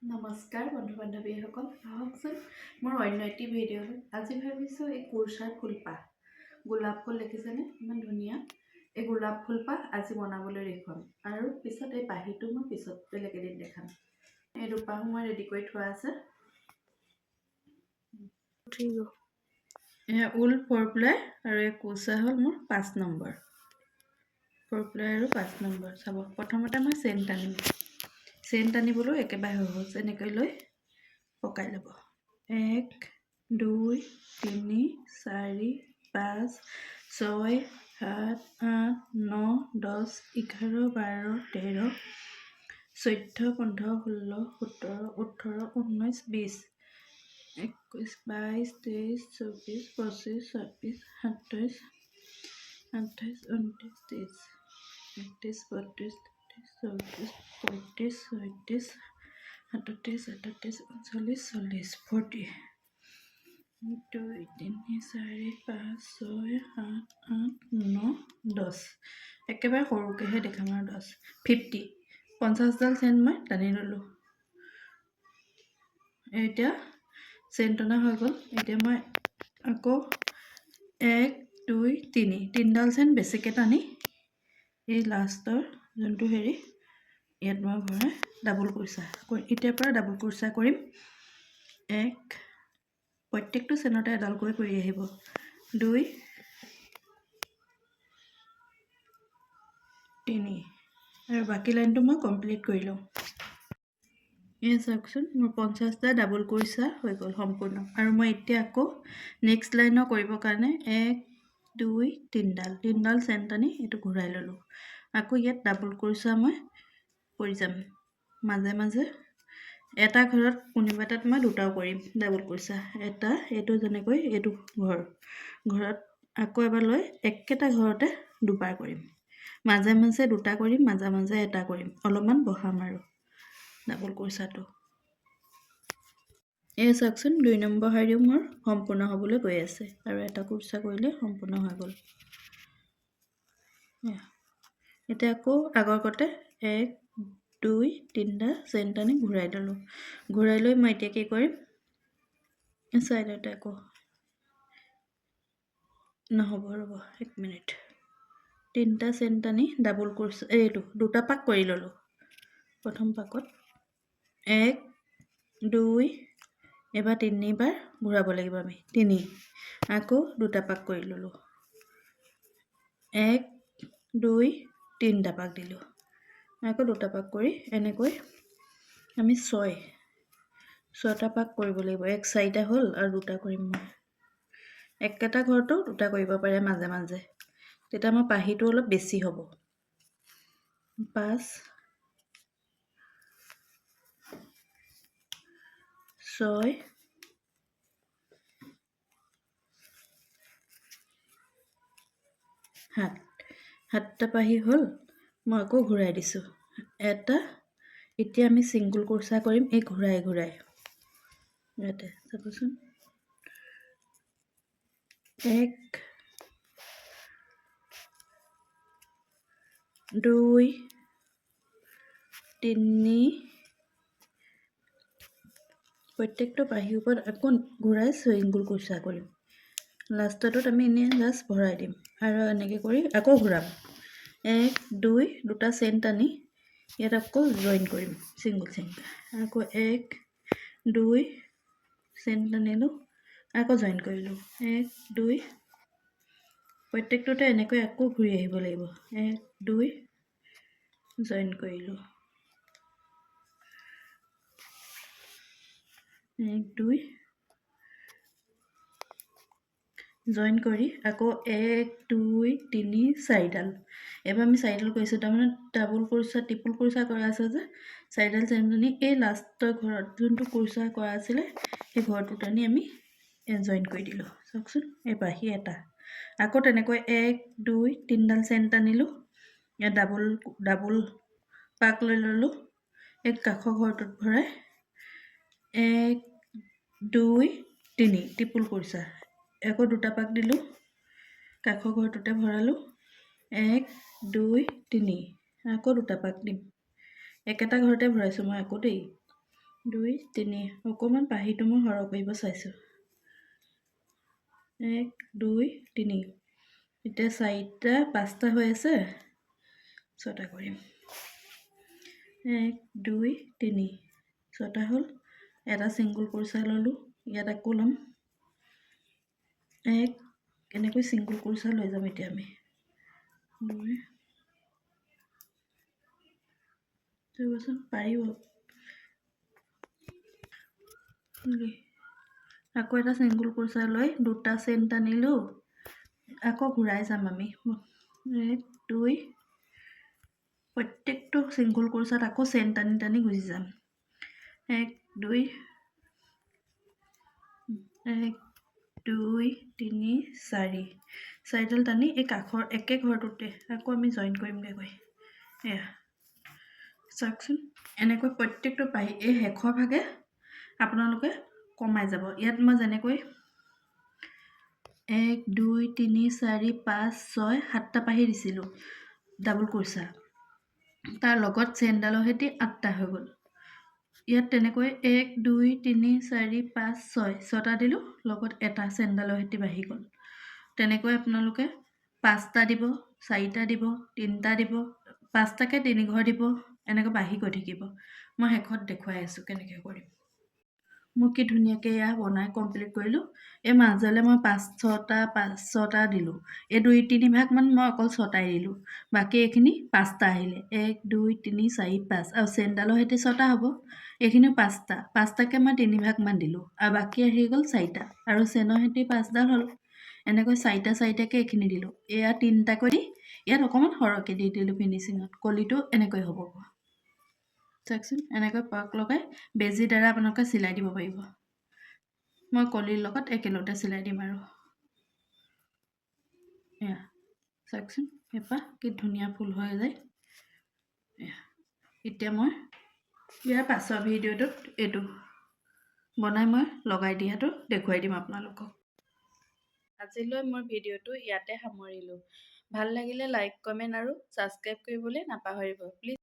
নমস্কাৰ বন্ধু বান্ধৱীসকল আহকচোন মোৰ অন্য এটি ভিডিঅ'লৈ আজি ভাবিছোঁ এই কুৰ্চাৰ ফুলপাহ গোলাপ ফুল দেখিছেনে ইমান ধুনীয়া এই গোলাপ ফুলপাহ আজি বনাবলৈ দেখুৱাম আৰু পিছত এই পাহিটো মই পিছত বেলেগ এদিন দেখাম এই দুপাহ মই ৰেডি কৰি থোৱা আছে এয়া ঊল 4 প্লাই আৰু এই কুৰ্চা হ'ল মোৰ 5 নম্বৰ 4 প্লাই আৰু 5 নম্বৰ চাব প্ৰথমতে মই চেইন টানিম চেইন টানিবলৈ একেবাৰে সহজ এনেকৈ লৈ পকাই ল'ব 1 2 3 4 5 6 7 8 9 10 11 12 13 14 15 16 17 18 19 20 21 22 23 24 25 26 27 28 29 30 31 32 33 34 35 36 37 38 39 40 2 3 4 5 6 7 8 9 10 একেবাৰে সৰুকৈহে দেখাম আৰু 10 50 50ডাল চেইন মই টানি ল'লোঁ এতিয়া চেইন টনা হৈ গ'ল এতিয়া মই আকৌ 1 2 3 তিনিডাল চেইন বেছিকৈ টানি এই লাষ্টৰ যোনটো হেৰি ইয়াত মই ভৰাই ডাবল কুৰ্চা এতিয়াৰ পৰা ডাবল কুৰ্চা কৰিম প্ৰত্যেকটো চেইনতে এডালকৈ কৰি আহিব 2 3 আৰু বাকী লাইনটো মই কমপ্লিট কৰি লওঁ এয়া চাওকচোন মোৰ 50টা ডাবল কুৰ্চা হৈ গ'ল সম্পূৰ্ণ আৰু মই এতিয়া আকৌ নেক্সট লাইনৰ কৰিবৰ কাৰণে 1 2 তিনিডাল চেইন টানি এইটো ঘূৰাই ল'লোঁ আকৌ ইয়াত ডাবল কুৰ্চা মই কৰি যাম মাজে মাজে এটা ঘৰত কোনোবা এটাত মই দুটাও কৰিম ডাবল কুৰ্চা এটা এইটো যেনেকৈ এইটো ঘৰত আকৌ এবাৰ লৈ একেটা ঘৰতে দুবাৰ কৰিম মাজে মাজে দুটা কৰিম মাজে মাজে এটা কৰিম অলপমান বহাম আৰু ডাবল কুৰ্চাটো এই চাওকচোন 2 নম্বৰ শাৰীও মোৰ সম্পূৰ্ণ হ'বলৈ গৈ আছে আৰু এটা কুৰ্চা কৰিলে সম্পূৰ্ণ হৈ গ'ল এতিয়া আকৌ আগৰ কতে 1 2 3টা চেইন টানি ঘূৰাই ল'লোঁ ঘূৰাই লৈ মই এতিয়া কি কৰিম চাইডতে আকৌ নহ'ব ৰ'ব 1 মিনিট 3টা চেইন টানি ডাবল কুৰ্চা এইটো দুটা পাক কৰি ল'লোঁ প্ৰথম পাকত 1 2 এবাৰ 3বাৰ ঘূৰাব লাগিব আমি 3 আকৌ দুটা পাক কৰি ল'লোঁ 1 2 3টা পাক দিলোঁ আকৌ দুটা পাক কৰি এনেকৈ আমি 6টা পাক কৰিব লাগিব 4টা হ'ল আৰু দুটা কৰিম মই একেটা ঘৰতো দুটা কৰিব পাৰে মাজে মাজে তেতিয়া আমাৰ পাহিটো অলপ বেছি হ'ব 5 6 7টা পাহি হ'ল মই আকৌ ঘূৰাই দিছোঁ এটা এতিয়া আমি ছিংগল কুৰ্চা কৰিম এই ঘূৰাই ইয়াতে চাবচোন 1 2 3 প্ৰত্যেকটো পাহিৰ ওপৰত আকৌ ঘূৰাই ছিংগল কুৰ্চা কৰিম লাষ্টটোত আমি এনেই জাষ্ট ভৰাই দিম আৰু এনেকৈ কৰি আকৌ ঘূৰাম 1 2 দুটা চেইন টানি ইয়াত আকৌ জইন কৰিম ছিংগল চেইন আকৌ 1 2 চেইন টানিলোঁ আকৌ জইন কৰিলোঁ 1 2 প্ৰত্যেকটোতে এনেকৈ আকৌ ঘূৰি আহিব লাগিব 1 2 জইন কৰিলোঁ 1 2 জইন কৰি আকৌ 1 2 3 4ডাল এবাৰ আমি 4ডাল কৰিছোঁ তাৰমানে ডাবল কুৰ্চা ট্ৰিপল কুৰ্চা কৰা আছে যে 4ডাল চেইন টানি এই লাষ্টৰ ঘৰত যোনটো কুৰ্চা কৰা আছিলে সেই ঘৰটোত আনি আমি জইন কৰি দিলোঁ চাওকচোন এই পাহি এটা আকৌ তেনেকৈ 1 2 3ডাল চেইন টানিলোঁ ইয়াত ডাবল পাক লৈ ল'লোঁ এই কাষৰ ঘৰটোত ভৰাই 1 2 3 ট্ৰিপল কুৰ্চা আকৌ দুটা পাক দিলোঁ কাষৰ ঘৰটোতে ভৰালোঁ 1 2 3 আকৌ দুটা পাক দিম একেটা ঘৰতে ভৰাইছোঁ মই আকৌ দেই 2 3 অকণমান পাহিটো মই সৰহ কৰিব চাইছোঁ 1 2 3 এতিয়া 4টা 5টা হৈ আছে 6টা কৰিম 1 2 3 6টা হ'ল এটা ছিংগল কুৰচা ল'লোঁ ইয়াত আকৌ ল'ম 1 এনেকৈ ছিংগল কুৰচা লৈ যাম এতিয়া আমি 2 চাবচোন পাৰিব আকৌ এটা ছিংগল কুৰচা লৈ দুটা চেইন টানিলোঁ আকৌ ঘূৰাই যাম আমি 1 2 প্ৰত্যেকটো ছিংগল কুৰচাত আকৌ চেইন টানি টানি গুচি যাম 1 2 1 2 3 4 চাৰিডাল টানি এই কাষৰ একে ঘৰটোতে আকৌ আমি জইন কৰিমগৈ গৈ এয়া চাওকচোন এনেকৈ প্ৰত্যেকটো পাহি এই শেষৰ ভাগে আপোনালোকে কমাই যাব ইয়াত মই যেনেকৈ 1 2 3 4 5 6 7টা পাহি দিছিলোঁ ডাবল কুৰচা তাৰ লগত চেইনডালৰ সৈতে 8টা হৈ গ'ল ইয়াত তেনেকৈ 1 2 3 4 5 6 6টা দিলোঁ লগত এটা চেইনডালৰ সৈতে বাঢ়ি গ'ল তেনেকৈ আপোনালোকে 5টা দিব 4টা দিব 3টা দিব 5টাকে 3 ঘৰ দিব এনেকৈ বাঢ়ি গৈ থাকিব মই শেষত দেখুৱাই আছোঁ কেনেকৈ কৰিম মই কি ধুনীয়াকৈ এয়া বনাই কমপ্লিট কৰিলোঁ এই মাজলৈ মই 5-6টা দিলোঁ এই 2-3 ভাগমান মই অকল 6টাই দিলোঁ বাকী এইখিনি 5টা আহিলে 1 2 3 4 5 আৰু চেইনডালৰ সৈতে 6টা হ'ব এইখিনি 5টাকে মই 3 ভাগমান দিলোঁ আৰু বাকী আহি গ'ল 4টা আৰু চেইনৰ সৈতে 5ডাল হ'ল এনেকৈ 4টাকে এইখিনি দিলোঁ এয়া 3টাকৈ দি ইয়াত অকণমান সৰহকৈ দি দিলোঁ ফিনিচিঙত কলিটো এনেকৈ হ'ব চাওকচোন এনেকৈ পাক লগাই বেজী দ্বাৰা আপোনালোকে চিলাই দিব পাৰিব মই কলিৰ লগত একেলগতে চিলাই দিম আৰু এয়া চাওকচোন এপাহ কি ধুনীয়া ফুল হৈ যায় এতিয়া মই ইয়াৰ পাছৰ ভিডিঅ'টোত এইটো বনাই মই লগাই দিয়াটো দেখুৱাই দিম আপোনালোকক আজিলৈ মোৰ ভিডিঅ'টো ইয়াতে সামৰিলোঁ ভাল লাগিলে লাইক কমেণ্ট আৰু ছাবস্ক্ৰাইব কৰিবলৈ নাপাহৰিব প্লিজ